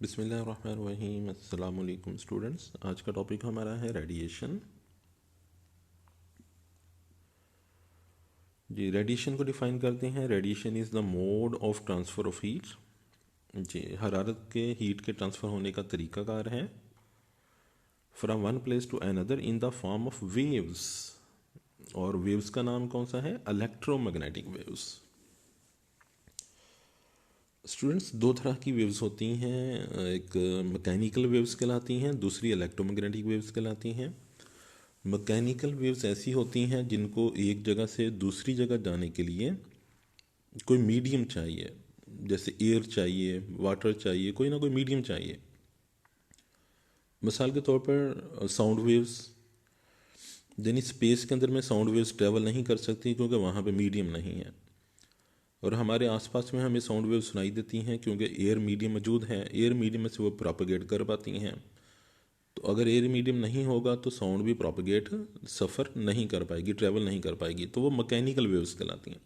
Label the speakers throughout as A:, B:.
A: बिस्मिल्लाहिर्रहमानिर्रहीम। अस्सलाम वालेकुम स्टूडेंट्स। आज का टॉपिक हमारा है रेडिएशन। जी, रेडिएशन को डिफाइन करते हैं। Radiation is the mode of transfer of heat. जी, हरारत के हीट के ट्रांसफ़र होने का तरीकाकार है from one place to another in the form of waves. और वेव्स का नाम कौन सा है? Electromagnetic waves. स्टूडेंट्स, दो तरह की वेव्स होती हैं, एक मैकेनिकल वेव्स कहलाती हैं, दूसरी इलेक्ट्रोमैग्नेटिक वेव्स कहलाती हैं। मैकेनिकल वेव्स ऐसी होती हैं जिनको एक जगह से दूसरी जगह जाने के लिए कोई मीडियम चाहिए, जैसे एयर चाहिए, वाटर चाहिए, कोई ना कोई मीडियम चाहिए। मिसाल के तौर पर साउंड वेव्स, यानी स्पेस के अंदर में साउंड वेव्स ट्रैवल नहीं कर सकती क्योंकि वहाँ पे मीडियम नहीं है। और हमारे आसपास में हमें साउंड वेव सुनाई देती हैं क्योंकि एयर मीडियम मौजूद है। एयर मीडियम में से वो प्रोपेगेट कर पाती हैं। तो अगर एयर मीडियम नहीं होगा तो साउंड भी प्रोपेगेट सफ़र नहीं कर पाएगी, ट्रैवल नहीं कर पाएगी। तो वो मैकेनिकल वेव्स कहलाती हैं।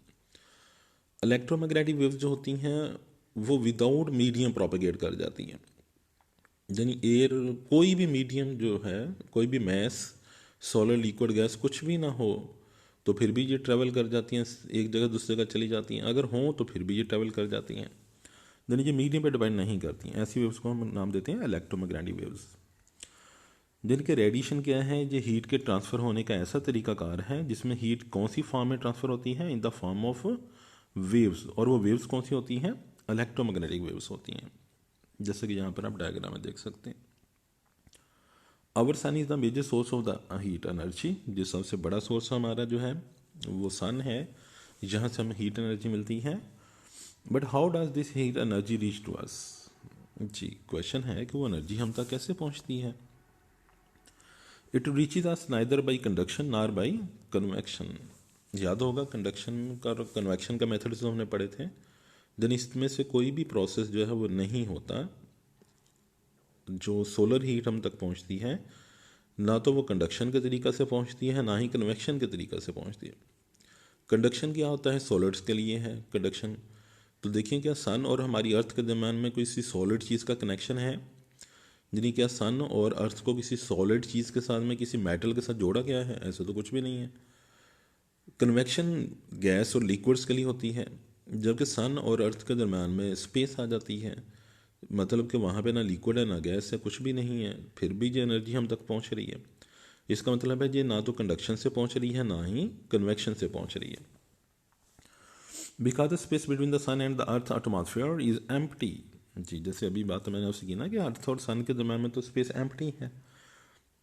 A: इलेक्ट्रोमैग्नेटिक वेव्स जो होती हैं वो विदाउट मीडियम प्रोपेगेट कर जाती हैं। यानी एयर, कोई भी मीडियम जो है, कोई भी मैस, सॉलिड, लिक्विड, गैस कुछ भी ना हो तो फिर भी ये ट्रैवल कर जाती हैं, एक जगह दूसरी जगह चली जाती हैं। अगर हों तो फिर भी ये ट्रैवल कर जाती हैं, यानी ये मीडियम पे डिपेंड नहीं करती हैं। ऐसी वेव्स को हम नाम देते हैं इलेक्ट्रोमैग्नेटिक वेव्स। जिनके रेडिएशन क्या है? ये हीट के ट्रांसफ़र होने का ऐसा तरीकाकार है जिसमें हीट कौन सी फॉर्म में ट्रांसफ़र होती है? In the form of waves. और वो वेव्स कौन सी होती हैं? इलेक्ट्रोमैग्नेटिक वेव्स होती हैं, जैसे कि यहाँ पर आप डायग्राम में देख सकते हैं। Our sun is the major source of the heat energy. जो सबसे बड़ा सोर्स हमारा जो है वो सन है, जहाँ से हमें हीट एनर्जी मिलती है। But how does this heat energy reach to us? जी, क्वेश्चन है कि वो एनर्जी हम तक कैसे पहुँचती है। It reaches us neither by conduction nor by convection. याद होगा कंडक्शन का और कन्वेक्शन का मेथड जो हमने पढ़े थे। देन इसमें से कोई भी प्रोसेस जो है वो नहीं होता जो सोलर हीट हम तक पहुंचती है, ना तो वो कंडक्शन के तरीका से पहुंचती है, ना ही कन्वेक्शन के तरीका से पहुंचती है। कंडक्शन क्या होता है? सॉलिड्स के लिए है कंडक्शन। तो देखिए, क्या सन और हमारी अर्थ के दरम्यान में कोई सी सॉलिड चीज़ का कनेक्शन है? यानी क्या सन और अर्थ को किसी सॉलिड चीज़ के साथ में, किसी मेटल के साथ जोड़ा गया है? ऐसा तो कुछ भी नहीं है। कन्वेक्शन गैस और लिक्विड्स के लिए होती है, जबकि सन और अर्थ के दरम्यान में स्पेस आ जाती है। मतलब कि वहाँ पे ना लिक्विड है ना गैस है, कुछ भी नहीं है, फिर भी ये एनर्जी हम तक पहुँच रही है। इसका मतलब है ये ना तो कंडक्शन से पहुँच रही है, ना ही कन्वेक्शन से पहुँच रही है। Because the space between the sun and the earth atmosphere is empty. जी, जैसे अभी बात मैंने उससे की ना कि अर्थ और सन के दरम्यान में तो स्पेस एम्प्टी है।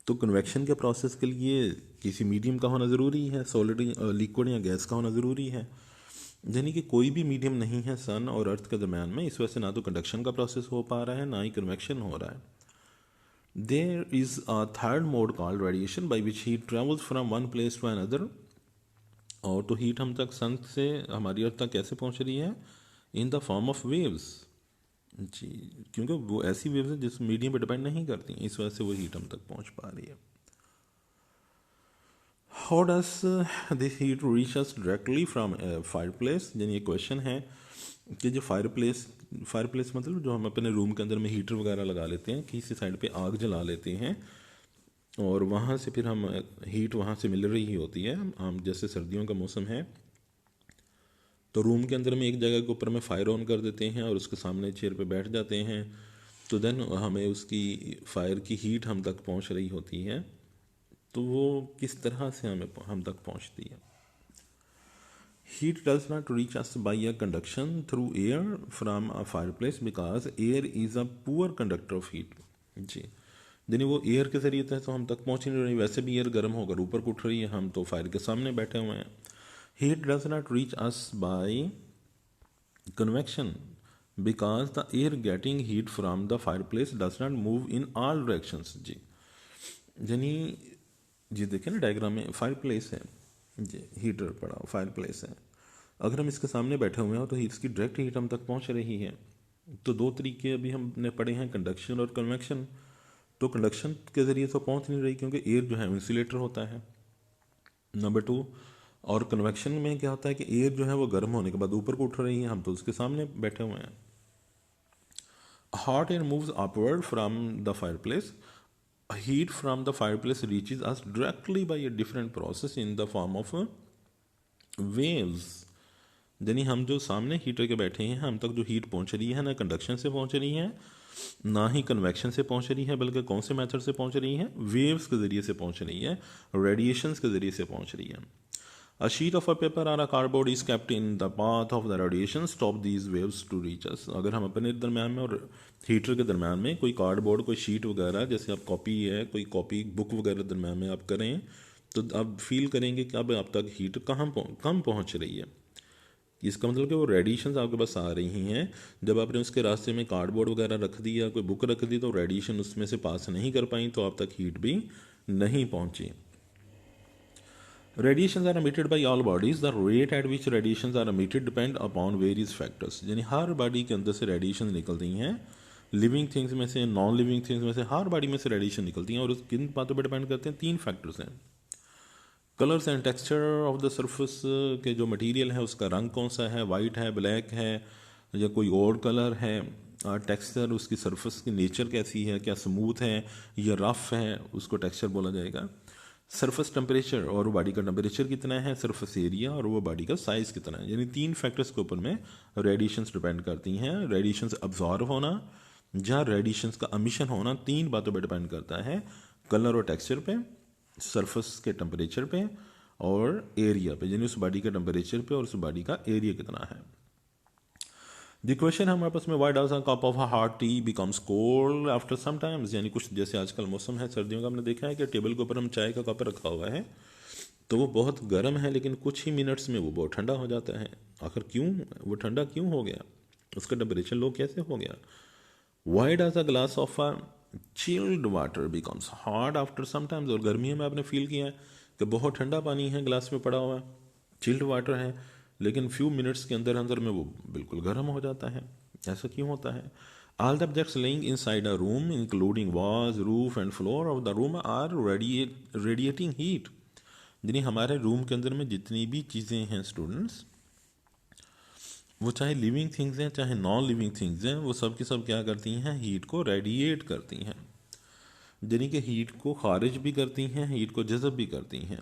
A: तो कन्वेक्शन के प्रोसेस के लिए किसी मीडियम का होना ज़रूरी है, सॉलिड, लिक्विड या गैस का होना ज़रूरी है। यानी कि कोई भी मीडियम नहीं है सन और अर्थ के दरम्यान में। इस वजह से ना तो कंडक्शन का प्रोसेस हो पा रहा है, ना ही कन्वेक्शन हो रहा है। There is a third mode called radiation by which heat travels from one place to another. और तो हीट हम तक सन से हमारी अर्थ तक कैसे पहुंच रही है? In the form of waves. जी, क्योंकि वो ऐसी वेव्स हैं जिस मीडियम पर डिपेंड नहीं करती, इस वजह से वो हीट हम तक पहुंच पा रही है। How does this heat reach us directly from fire place? यानी ये क्वेश्चन है कि जो फायर प्लेस मतलब जो हम अपने रूम के अंदर में हीटर वगैरह लगा लेते हैं, किसी साइड पे आग जला लेते हैं और वहाँ से फिर हम हीट वहाँ से मिल रही होती है। हम जैसे सर्दियों का मौसम है तो रूम के अंदर में एक जगह के ऊपर में फ़ायर ऑन कर देते हैं और उसके सामने चेयर पे बैठ जाते हैं, तो देन हमें उसकी फायर की हीट हम तक पहुँच रही होती है। तो वो किस तरह से हम तक पहुँचती है? Heat does not reach us by a conduction through air from a fire place because air is a poor conductor of heat. जी, यानी वो एयर के ज़रिए तो हम तक पहुँच ही नहीं रही। वैसे भी एयर गर्म होकर ऊपर को उठ रही है, हम तो फायर के सामने बैठे हुए हैं। Heat does not reach us by convection because the air getting heat from the fireplace does not move in all directions। जी, यानी जी देखिए ना डायग्राम में फायर प्लेस है, जी हीटर पड़ा फायर प्लेस है। अगर हम इसके सामने बैठे हुए हैं तो इसकी डायरेक्ट हीट हम तक पहुंच रही है। तो दो तरीके अभी हमने पढ़े हैं, कंडक्शन और कन्वेक्शन। तो कंडक्शन के ज़रिए तो पहुंच नहीं रही क्योंकि एयर जो है इंसुलेटर होता है, नंबर टू। और कन्वेक्शन में क्या होता है कि एयर जो है वो गर्म होने के बाद ऊपर को उठ रही है, हम तो उसके सामने बैठे हुए हैं। hot air moves upward from the fireplace. Heat from the fireplace reaches us directly by a different process in the form of waves. यानी हम जो सामने हीटर के बैठे हैं, हम तक जो हीट पहुंच रही है ना कंडक्शन से पहुंच रही है, ना ही कन्वेक्शन से पहुंच रही है, बल्कि कौन से मेथड से पहुंच रही है, वेव्स के ज़रिए से पहुंच रही है, रेडिएशंस के ज़रिए से पहुंच रही है. A sheet of a paper or a cardboard is kept in the path of the radiation, stop these waves to reach us. अगर हम अपने दरम्यान में और हीटर के दरम्यान में कोई कार्डबोर्ड, कोई शीट वगैरह, जैसे आप कॉपी है, कोई कॉपी बुक वगैरह दरम्यान में आप करें, तो आप फील करेंगे कि अब आप तक हीट कम पहुंच रही है. इसका मतलब कि वो रेडिएशन आपके पास आ रही हैं. जब आपने उसके रास्ते में कार्डबोर्ड वगैरह रख दिया, कोई बुक रख दी, तो रेडिएशन उसमें से पास नहीं कर पाई, तो आप तक हीट भी नहीं पहुंची. Radiations are emitted by all bodies. The rate at which radiations are emitted depend upon various factors. यानी हर बॉडी के अंदर से रेडिएशन निकलती हैं, लिविंग थिंग्स में से, नॉन लिविंग थिंग्स में से, हर बॉडी में से रेडिएशन निकलती हैं. और उस किन बातों पर डिपेंड करते हैं? 3 फैक्टर्स हैं. Colours and texture of the surface के जो मटेरियल है उसका रंग कौन सा है, वाइट है, ब्लैक है, या कोई और कलर है. टेक्सचर, उसकी सरफेस की नेचर कैसी है, क्या स्मूथ है या रफ है, उसको टेक्सचर बोला जाएगा. सरफेस टेम्परेचर, और वो बॉडी का टेम्परेचर कितना है, सरफेस एरिया, और वो बॉडी का साइज़ कितना है. यानी 3 फैक्टर्स के ऊपर में रेडिएशंस डिपेंड करती हैं. रेडिएशंस अब्जॉर्व होना, जहाँ रेडिएशंस का एमिशन होना, 3 बातों पर डिपेंड करता है. कलर और टेक्सचर पे, सरफेस के टेम्परेचर पे, और एरिया पे, यानी उस बॉडी के टेम्परेचर पे और उस बॉडी का एरिया कितना है. द क्वेश्चन है हमारे पास में, why does a cup of hot tea becomes cold after some times. यानी कुछ जैसे आजकल मौसम है सर्दियों का, हमने देखा है कि टेबल के ऊपर हम चाय का कप रखा हुआ है, तो वो बहुत गर्म है, लेकिन कुछ ही मिनट्स में वो बहुत ठंडा हो जाता है. आखिर क्यों वो ठंडा क्यों हो गया, उसका टेम्परेचर लो कैसे हो गया. Why does a glass of a chilled water becomes hot after some times. और गर्मियों में आपने फील किया है कि बहुत ठंडा पानी है ग्लास में पड़ा हुआ, चिल्ड वाटर है, लेकिन फ्यू मिनट्स के अंदर अंदर में वो बिल्कुल गर्म हो जाता है. ऐसा क्यों होता है. All the objects lying inside a room including walls, roof and floor of the room are radiating heat. यानी हमारे रूम के अंदर में जितनी भी चीज़ें हैं स्टूडेंट्स, वो चाहे लिविंग थिंग्स हैं चाहे नॉन लिविंग थिंग्स हैं, वो सब की सब क्या करती हैं, हीट को रेडिएट करती हैं. यानी कि हीट को खारिज भी करती हैं, हीट को जज़ब भी करती हैं.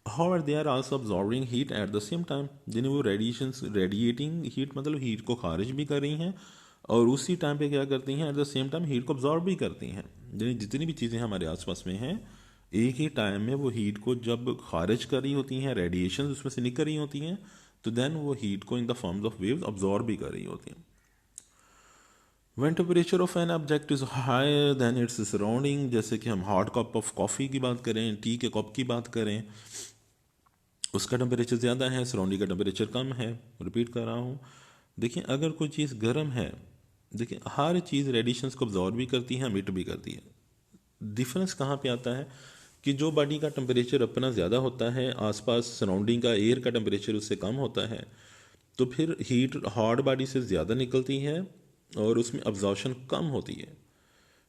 A: However, they are also absorbing heat at the same time. यानी वो रेडिएटिंग हीट मतलब हीट को खारिज भी कर रही हैं, और उसी टाइम पे क्या करती हैं, at the same time heat को absorb भी करती हैं. यानी जितनी भी चीज़ें हमारे आसपास में हैं, एक ही टाइम में वो हीट को जब खारिज कर रही होती हैं, रेडिएशन उसमें से निकल रही होती हैं, तो देन वो हीट को in the forms of waves absorb भी कर रही होती हैं. When temperature of an object is higher than its surrounding, जैसे कि हम हॉट कप ऑफ कॉफ़ी की बात करें, टी के कप की बात करें, उसका टेम्परेचर ज़्यादा है, सराउंडिंग का टेम्परेचर कम है. रिपीट कर रहा हूँ. देखिए, अगर कोई चीज़ गर्म है, देखिए हर चीज़ रेडिएशंस को अब्जॉर्ब भी करती है, एमिट भी करती है. डिफरेंस कहाँ पे आता है कि जो बॉडी का टेम्परेचर अपना ज़्यादा होता है, आसपास सराउंडिंग का एयर का टेम्परेचर उससे कम होता है, तो फिर हीट हॉट बॉडी से ज़्यादा निकलती है और उसमें अब्जॉर्शन कम होती है.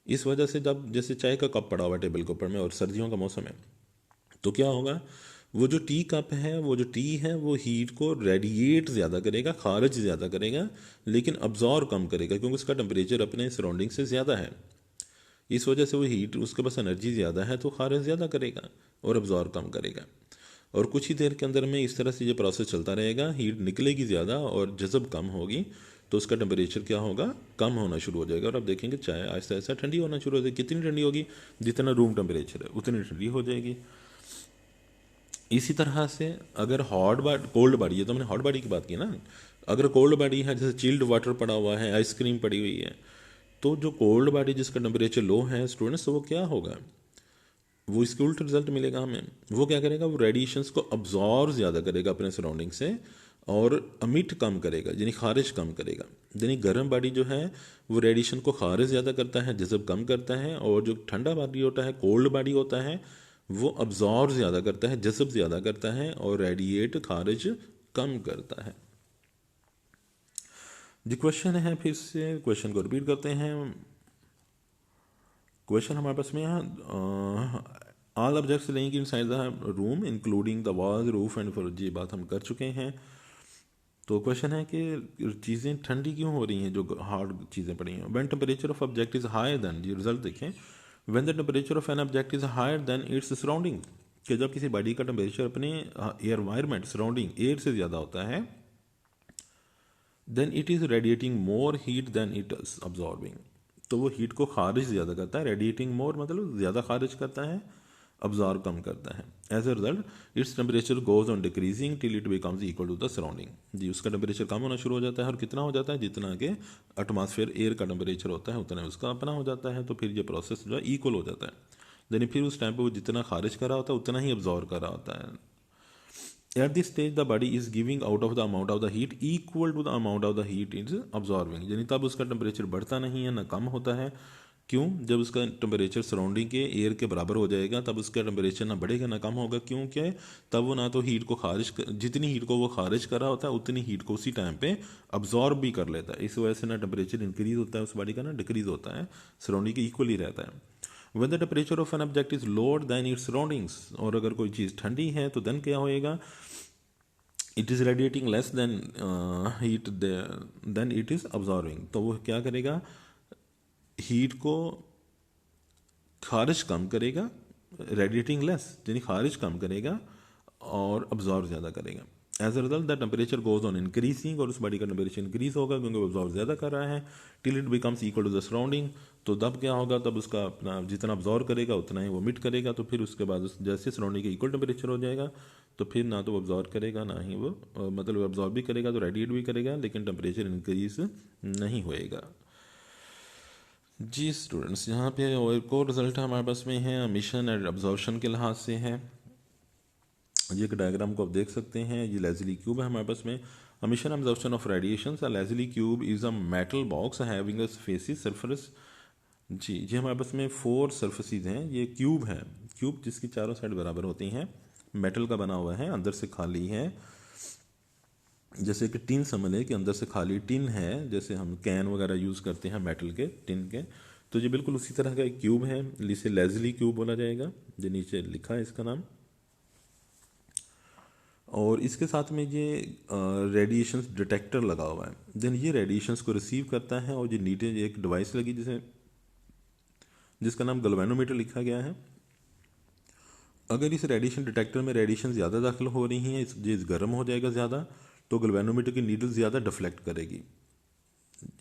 A: इस वजह से जब जैसे चाय का कप पड़ा हुआ टेबल के ऊपर में और सर्दियों का मौसम है, तो क्या होगा, वो जो टी कप है, वो जो टी है, वो हीट को रेडिएट ज़्यादा करेगा, खारिज ज़्यादा करेगा, लेकिन अब्जॉर्ब कम करेगा, क्योंकि उसका टेम्परेचर अपने सराउंडिंग से ज़्यादा है. इस वजह से वो हीट, उसके पास एनर्जी ज़्यादा है, तो खारिज ज़्यादा करेगा और अब्जॉर्ब कम करेगा. और कुछ ही देर के अंदर में इस तरह से ये प्रोसेस चलता रहेगा, हीट निकलेगी ज़्यादा और जज़ब कम होगी, तो उसका टेम्परेचर क्या होगा, कम होना शुरू हो जाएगा. और आप देखेंगे चाय आहिस्ता आहिस्ता ठंडी होना शुरू हो जाएगी. कितनी ठंडी होगी, जितना रूम टेम्परेचर है उतनी ठंडी हो जाएगी. इसी तरह से अगर कोल्ड बॉडी है, तो हमने हॉट बॉडी की बात की ना, अगर कोल्ड बॉडी है, जैसे चिल्ड वाटर पड़ा हुआ है, आइसक्रीम पड़ी हुई है, तो जो कोल्ड बॉडी जिसका टेम्परेचर लो है स्टूडेंट्स, तो वो क्या होगा, वो इसके उल्ट रिजल्ट मिलेगा हमें. वो क्या करेगा, वो रेडिएशंस को अब्जॉर्ब ज़्यादा करेगा अपने सराउंडिंग से, और अमिट कम करेगा, यानी खारिज कम करेगा. यानी गर्म बॉडी जो है वो रेडिएशन को खारिज ज़्यादा करता है, जज़ब कम करता है, और जो ठंडा बॉडी होता है, कोल्ड बॉडी होता है, वो अब्जॉर्ब ज़्यादा करता है, जज़ब ज़्यादा करता है, और रेडिएट खारिज कम करता है. जो क्वेश्चन है, फिर से क्वेश्चन को रिपीट करते हैं. क्वेश्चन हमारे पास में यहाँ, all objects lying inside the room including the wall, roof and floor. ये बात हम कर चुके हैं. तो क्वेश्चन है कि चीज़ें ठंडी क्यों हो रही हैं जो हार्ड चीज़ें पड़ी हैं। When temperature of object is higher than, ये रिजल्ट देखें, when the temperature of an object is higher than its surrounding, कि जब किसी बॉडी का टेम्परेचर अपने एनवायरमेंट सराउंडिंग एयर से ज़्यादा होता है, then it is radiating more heat than it is absorbing, तो वो हीट को खारिज ज़्यादा करता है। रेडिएटिंग मोर मतलब ज़्यादा खारिज करता है, अब्जॉर्ब कम करता है। As a result its temperature goes on decreasing till it becomes equal to the surrounding, जी उसका टेम्परेचर कम होना शुरू हो जाता है। और कितना हो जाता है, जितना कि एटमॉस्फेयर एयर का टेम्परेचर होता है उतना उसका अपना हो जाता है। तो फिर ये प्रोसेस जो है इक्वल हो जाता है। यानी फिर उस टाइम पे वो जितना खारिज कर रहा होता है उतना ही अब्जॉर्ब कर रहा होता है। At this stage the body is giving out of the amount of the heat equal to the amount of the heat it is absorbing, यानी तब उसका टेम्परेचर बढ़ता नहीं है ना कम होता है। क्यों? जब उसका टेम्परेचर सराउंडिंग के एयर के बराबर हो जाएगा तब उसका टेम्परेचर ना बढ़ेगा ना कम होगा। क्यों? क्या है, तब वो ना तो हीट को जितनी हीट को वो खारिज कर रहा होता है उतनी हीट को उसी टाइम पे अब्जॉर्ब भी कर लेता है। इस वजह से ना टेम्परेचर इंक्रीज होता है उस बॉडी का, ना डिक्रीज होता है, सराउंडिंग के इक्वली रहता है। When the temperature of an object is lower than its surroundings, और अगर कोई चीज़ ठंडी है तो देन क्या होएगा, it is radiating less than heat than it is absorbing, तो वो क्या करेगा, हीट को खारिज कम करेगा, रेडिएटिंग लेस यानी खारिज कम करेगा और अब्जॉर्ब ज़्यादा करेगा। As a result the temperature goes on increasing, और उस बॉडी का टेम्परेचर इंक्रीज होगा क्योंकि वो अब्जॉर्ब ज़्यादा कर रहा है, till it becomes equal to the surrounding. तो तब क्या होगा, तब उसका अपना जितना अब्जॉर्ब करेगा उतना ही वो मिट करेगा। तो फिर उसके बाद जैसे सराउंडिंग के इक्वल टेम्परेचर हो जाएगा तो फिर ना तो वो अब्जॉर्ब करेगा ना ही वो मतलब अब्जॉर्ब भी करेगा तो रेडिएट भी करेगा, लेकिन टेम्परेचर इंक्रीज नहीं होएगा। जी स्टूडेंट्स, यहाँ पे एक और रिजल्ट हमारे पास में है एमिशन एंड अब्जॉर्प्शन के लिहाज से है। ये एक डायग्राम को आप देख सकते हैं, ये लेजली क्यूब है हमारे पास में। Emission absorption of radiation, Leslie cube is a metal box having a faces surface, जी ये हमारे पास में 4 सरफेसिस हैं। ये क्यूब है, क्यूब जिसकी चारों साइड बराबर होती हैं, मेटल का बना हुआ है, अंदर से खाली है। जैसे कि टिन समझ लें कि अंदर से खाली टिन है, जैसे हम कैन वगैरह यूज़ करते हैं मेटल के टिन के, तो ये बिल्कुल उसी तरह का एक क्यूब है, इसे लेजली क्यूब बोला जाएगा, जो नीचे लिखा है इसका नाम। और इसके साथ में ये रेडिएशन डिटेक्टर लगा हुआ है, देन ये रेडिएशंस को रिसीव करता है। और ये नीचे एक डिवाइस लगी जिसका नाम गैल्वेनोमीटर लिखा गया है। अगर इस रेडिएशन डिटेक्टर में रेडिएशन ज़्यादा दाखिल हो रही हैं, ये गर्म हो जाएगा ज़्यादा, तो गैल्वेनोमीटर की नीडल ज़्यादा डिफ्लेक्ट करेगी।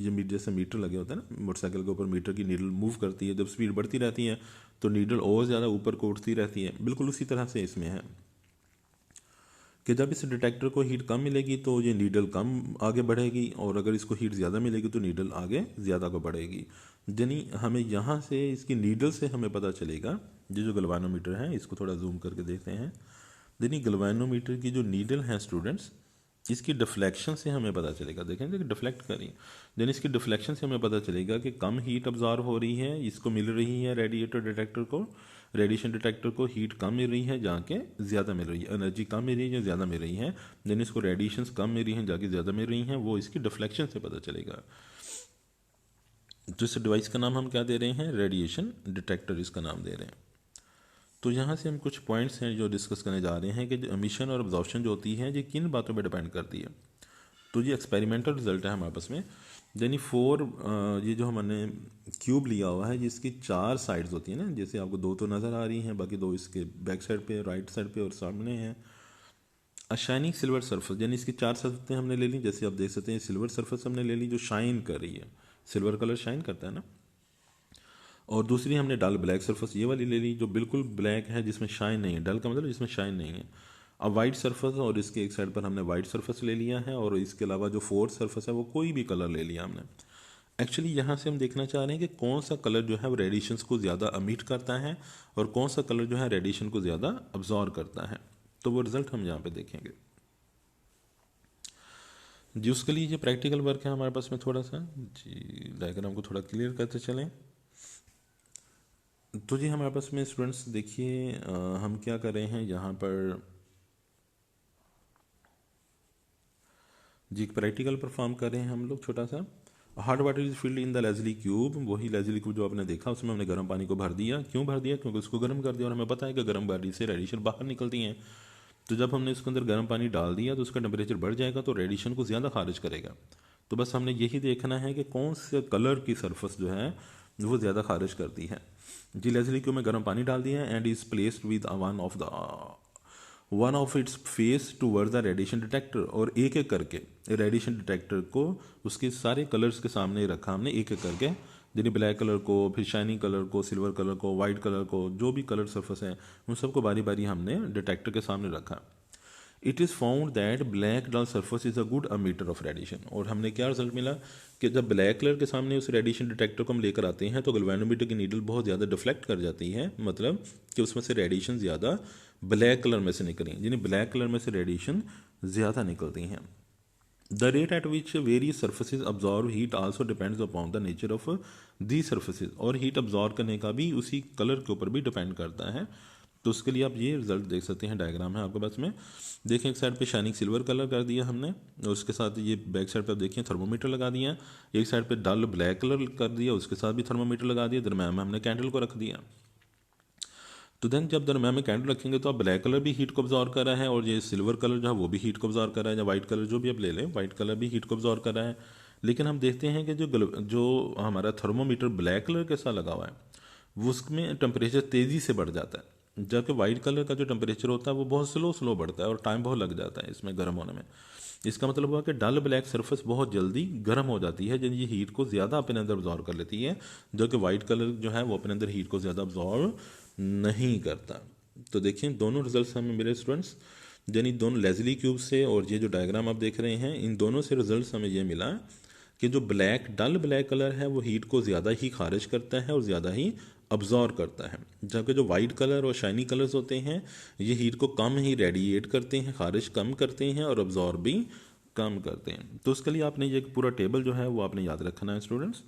A: ये जैसे मीटर लगे होते हैं ना मोटरसाइकिल के ऊपर, मीटर की नीडल मूव करती है, जब स्पीड बढ़ती रहती है तो नीडल और ज़्यादा ऊपर को उठती रहती है। बिल्कुल उसी तरह से इसमें है कि जब इस डिटेक्टर को हीट कम मिलेगी तो ये नीडल कम आगे बढ़ेगी, और अगर इसको हीट ज़्यादा मिलेगी तो नीडल आगे ज़्यादा को बढ़ेगी। यानी हमें यहाँ से इसकी नीडल से हमें पता चलेगा, ये जो गैल्वेनोमीटर है इसको थोड़ा जूम करके देखते हैं। यानी गैल्वेनोमीटर की जो नीडल है स्टूडेंट्स, इसकी डिफ्लेक्शन से हमें पता चलेगा, देखेंगे कि डिफ्लेक्ट करें, देन इसकी डिफ्लेक्शन से हमें पता चलेगा कि कम हीट अब्जॉर्ब हो रही है, इसको मिल रही है रेडिएटर डिटेक्टर को, रेडिएशन डिटेक्टर को हीट कम मिल रही है जाके ज़्यादा मिल रही है, एनर्जी कम मिल रही है ज़्यादा मिल रही है, देन इसको रेडिएशंस कम मिल रही हैं जाके ज़्यादा मिल रही हैं, वो इसकी डिफ्लेक्शन से पता चलेगा। तो इस डिवाइस का नाम हम क्या दे रहे हैं, रेडिएशन डिटेक्टर इसका नाम दे रहे हैं। तो यहाँ से हम कुछ पॉइंट्स हैं जो डिस्कस करने जा रहे हैं कि जो एमिशन और अब्जॉर्प्शन जो होती है ये किन बातों पर डिपेंड करती है। तो ये एक्सपेरिमेंटल रिजल्ट है हमारे पास में, यानी 4 ये जो हमने क्यूब लिया हुआ है जिसकी 4 साइड्स होती हैं ना, जैसे आपको 2 तो नज़र आ रही हैं, बाकी 2 इसके बैक साइड पे, राइट साइड पे और सामने हैं। अ शाइनिंग सिल्वर सरफेस, यानी इसकी 4 सरफेसें हमने ले ली, जैसे आप देख सकते हैं सिल्वर सरफेस हमने ले ली जो शाइन कर रही है, सिल्वर कलर शाइन करता है ना। और दूसरी हमने डल ब्लैक सरफेस ये वाली ले ली जो बिल्कुल ब्लैक है, जिसमें शाइन नहीं है, डल का मतलब जिसमें शाइन नहीं है। अब वाइट सरफेस, और इसके एक साइड पर हमने वाइट सरफेस ले लिया है, और इसके अलावा जो 4th सरफेस है वो कोई भी कलर ले लिया हमने। एक्चुअली यहाँ से हम देखना चाह रहे हैं कि कौन सा कलर जो है वो रेडिएशंस को ज़्यादा अमिट करता है और कौन सा कलर जो है रेडिएशन को ज़्यादा अब्जॉर्ब करता है। तो वो रिजल्ट हम यहाँ पे देखेंगे जी। उसके लिए ये प्रैक्टिकल वर्क है हमारे पास में, थोड़ा सा जी डायग्राम को थोड़ा क्लियर करते चलें। तो जी हमारे पास में स्टूडेंट्स देखिए हम क्या कर रहे हैं यहाँ पर जी, एक प्रैक्टिकल परफॉर्म कर रहे हैं हम लोग छोटा सा। Hot water is filled in the Leslie cube, वही लेजली क्यूब जो आपने देखा उसमें हमने गर्म पानी को भर दिया। क्यों भर दिया? क्योंकि उसको गर्म कर दिया, और हमें पता है कि गर्म पानी से रेडिएशन बाहर निकलती हैं। तो जब हमने इसके अंदर गर्म पानी डाल दिया तो उसका टेम्परेचर बढ़ जाएगा, तो रेडिएशन को ज़्यादा खारिज करेगा। तो बस हमने यही देखना है कि कौन से कलर की सरफेस जो है वो ज़्यादा खारिज करती है। जी लेज़ली क्यों में गर्म पानी डाल दिया है and is placed with one of its face toward the radiation detector, और एक एक करके रेडिएशन डिटेक्टर को उसके सारे कलर्स के सामने रखा हमने, एक एक करके, यानी ब्लैक कलर को, फिर शाइनिंग कलर को, सिल्वर कलर को, वाइट कलर को, जो भी कलर सरफेस है उन सबको बारी बारी हमने डिटेक्टर के सामने रखा। It is found that black dull surface is a good emitter of radiation, और हमने क्या रिजल्ट मिला कि जब ब्लैक कलर के सामने उस रेडिएशन डिटेक्टर को हम लेकर आते हैं तो गैल्वेनोमीटर की नीडल बहुत ज़्यादा डिफ्लेक्ट कर जाती है, मतलब कि उसमें से रेडिएशन ज़्यादा ब्लैक कलर में से निकली, यानी ब्लैक कलर में से रेडिएशन ज़्यादा निकलती हैं। The rate at which various surfaces absorb heat also depends upon the nature of the surfaces, और हीट अब्जॉर्व करने का भी उसी कलर के ऊपर भी डिपेंड करता है। तो उसके लिए आप ये रिजल्ट देख सकते हैं, डायग्राम है आपके पास में, देखें एक साइड पे शाइनिंग सिल्वर कलर कर दिया हमने, और उसके साथ ये बैक साइड पे आप देखिए थर्मोमीटर लगा दिया, एक साइड पे डल ब्लैक कलर कर दिया, उसके साथ भी थर्मोमीटर लगा दिया, दरम्यान में हमने कैंडल को रख दिया। तो देन जब दरम्यान में कैंडल रखेंगे तो आप ब्लैक कलर भी हीट को ऑब्जॉर्व कर रहा है, और ये सिल्वर कलर जो है वो भी हीट को ऑब्जॉर्व कर रहा है, या वाइट कलर जो भी आप ले लें, वाइट कलर भी हीट को ऑब्जॉर्व कर रहा है। लेकिन हम देखते हैं कि जो हमारा थर्मोमीटर ब्लैक कलर के साथ लगा हुआ है वो उसमें टेम्परेचर तेज़ी से बढ़ जाता है, जबकि वाइट कलर का जो टेम्परेचर होता है वो बहुत स्लो बढ़ता है और टाइम बहुत लग जाता है इसमें गर्म होने में। इसका मतलब हुआ कि डल ब्लैक सरफेस बहुत जल्दी गर्म हो जाती है, जिन ये हीट को ज़्यादा अपने अंदर ऑब्जॉर्व कर लेती है, जो कि वाइट कलर जो है वो अपने अंदर हीट को ज़्यादा ऑब्जॉर्व नहीं करता। तो देखिए दोनों रिजल्ट्स हमें मिले स्टूडेंट्स, यानी दोनों लेज़ली क्यूब से और ये जो डायग्राम आप देख रहे हैं इन दोनों से रिजल्ट्स हमें ये मिला कि जो डल ब्लैक कलर है वो हीट को ज़्यादा ही खारिज करता है और ज़्यादा ही अब्जॉर्व करता है, जबकि जो वाइट कलर और शाइनी कलर्स होते हैं ये हीट को कम ही रेडिएट करते हैं, खारिज कम करते हैं और अब्जॉर्व भी कम करते हैं। तो उसके लिए आपने ये पूरा टेबल जो है वो आपने याद रखना है स्टूडेंट्स।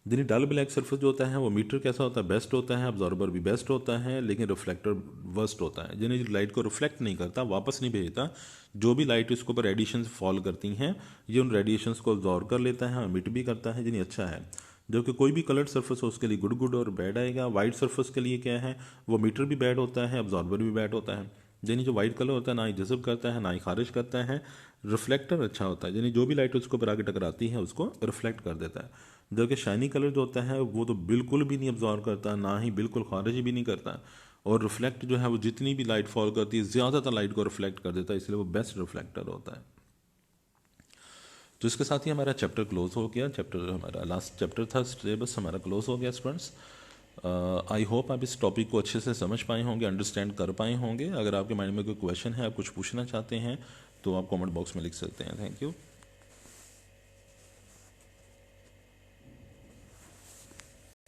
A: यानी डल ब्लैक सरफेस जो होता है वो मीटर कैसा होता है, बेस्ट होता है, अब्जॉर्बर भी बेस्ट होता है, लेकिन रिफ्लेक्टर वर्स्ट होता है, यानी लाइट को रिफ्लेक्ट नहीं करता, वापस नहीं भेजता। जो भी लाइट इसके ऊपर रेडिएशन फॉल करती हैं ये उन रेडिएशंस को अब्जॉर्व कर लेता है, इमिट भी करता है, यानी अच्छा है। जबकि कोई भी कलर्ड सरफेस हो उसके लिए गुड और बैड आएगा। वाइट सरफेस के लिए क्या है, वो मीटर भी बैड होता है, अब्जॉर्बर भी बैड होता है। यानी जो वाइट कलर होता है ना ही जज़ब करता है ना ही खारिज करता है, रिफ्लेक्टर अच्छा होता है, यानी जो भी लाइट उसको ऊपर आगे टकराती है उसको रिफ्लेक्ट कर देता है। जबकि शाइनी कलर जो होता है वो तो बिल्कुल भी नहीं अब्जॉर्व करता, ना ही बिल्कुल खारिज भी नहीं करता, और रिफ्लेक्ट जो है वो जितनी भी लाइट फॉल करती है ज़्यादातर लाइट को रिफ्लेक्ट कर देता है, इसलिए वो बेस्ट रिफ्लेक्टर होता है। तो इसके साथ ही हमारा चैप्टर क्लोज हो गया, चैप्टर हमारा लास्ट चैप्टर था सिलेबस हमारा क्लोज हो गया स्टूडेंट्स। आई होप आप इस टॉपिक को अच्छे से समझ पाए होंगे, अंडरस्टैंड कर पाए होंगे। अगर आपके माइंड में कोई क्वेश्चन है, आप कुछ पूछना चाहते हैं तो आप कमेंट बॉक्स में लिख सकते हैं। Thank you.